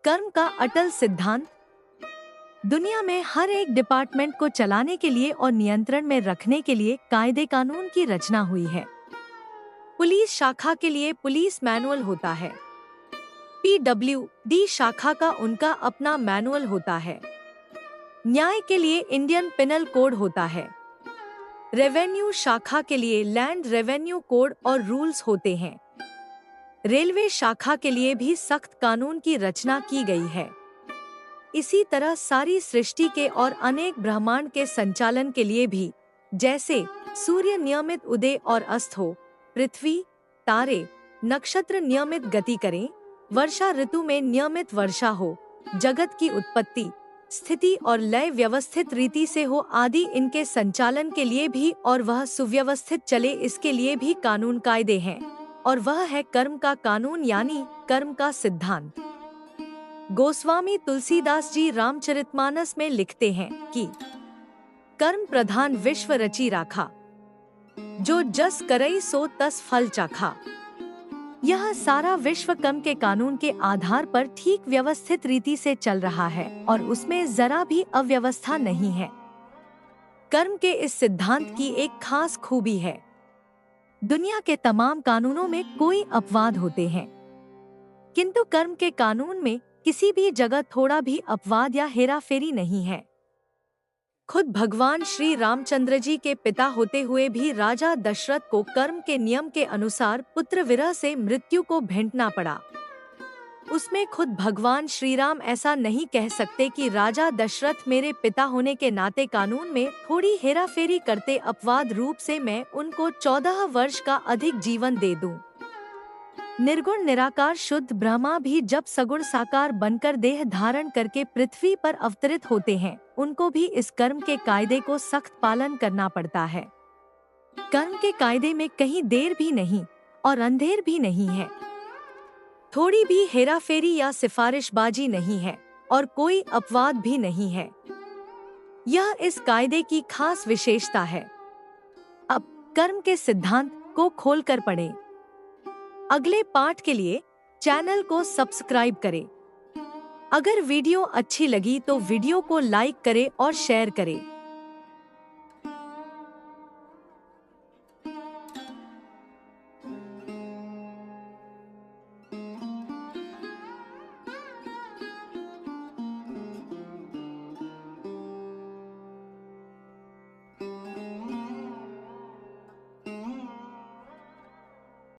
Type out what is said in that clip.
कर्म का अटल सिद्धांत। दुनिया में हर एक डिपार्टमेंट को चलाने के लिए और नियंत्रण में रखने के लिए कायदे कानून की रचना हुई है। पुलिस शाखा के लिए पुलिस मैनुअल होता है। PWD शाखा का उनका अपना मैनुअल होता है। न्याय के लिए इंडियन पिनल कोड होता है। रेवेन्यू शाखा के लिए लैंड रेवेन्यू कोड और रूल्स होते हैं। रेलवे शाखा के लिए भी सख्त कानून की रचना की गई है। इसी तरह सारी सृष्टि के और अनेक ब्रह्मांड के संचालन के लिए भी, जैसे सूर्य नियमित उदय और अस्त हो, पृथ्वी, तारे, नक्षत्र नियमित गति करें, वर्षा ऋतु में नियमित वर्षा हो, जगत की उत्पत्ति, स्थिति और लय व्यवस्थित रीति से हो आदि, इनके संचालन के लिए भी और वह सुव्यवस्थित चले इसके लिए भी कानून कायदे हैं, और वह है कर्म का कानून यानी कर्म का सिद्धांत। गोस्वामी तुलसीदास जी रामचरितमानस में लिखते हैं कि कर्म प्रधान विश्व रची राखा, जो जस करई सो तस फल चाखा। यह सारा विश्व कर्म के कानून के आधार पर ठीक व्यवस्थित रीति से चल रहा है और उसमें जरा भी अव्यवस्था नहीं है। कर्म के इस सिद्धांत की एक खास खूबी है, दुनिया के तमाम कानूनों में कोई अपवाद होते हैं, किंतु कर्म के कानून में किसी भी जगह थोड़ा भी अपवाद या हेराफेरी नहीं है। खुद भगवान श्री रामचंद्र जी के पिता होते हुए भी राजा दशरथ को कर्म के नियम के अनुसार पुत्र विरह से मृत्यु को भेंटना पड़ा। उसमें खुद भगवान श्री राम ऐसा नहीं कह सकते कि राजा दशरथ मेरे पिता होने के नाते कानून में थोड़ी हेराफेरी करते अपवाद रूप से मैं उनको 14 वर्ष का अधिक जीवन दे दूं। निर्गुण निराकार शुद्ध ब्रह्मा भी जब सगुण साकार बनकर देह धारण करके पृथ्वी पर अवतरित होते हैं, उनको भी इस कर्म के कायदे को सख्त पालन करना पड़ता है। कर्म के कायदे में कहीं देर भी नहीं और अंधेर भी नहीं है, थोड़ी भी हेराफेरी या सिफारिशबाजी नहीं है और कोई अपवाद भी नहीं है। यह इस कायदे की खास विशेषता है। अब कर्म के सिद्धांत को खोलकर पढ़ें। अगले पाठ के लिए चैनल को सब्सक्राइब करें। अगर वीडियो अच्छी लगी तो वीडियो को लाइक करें और शेयर करें।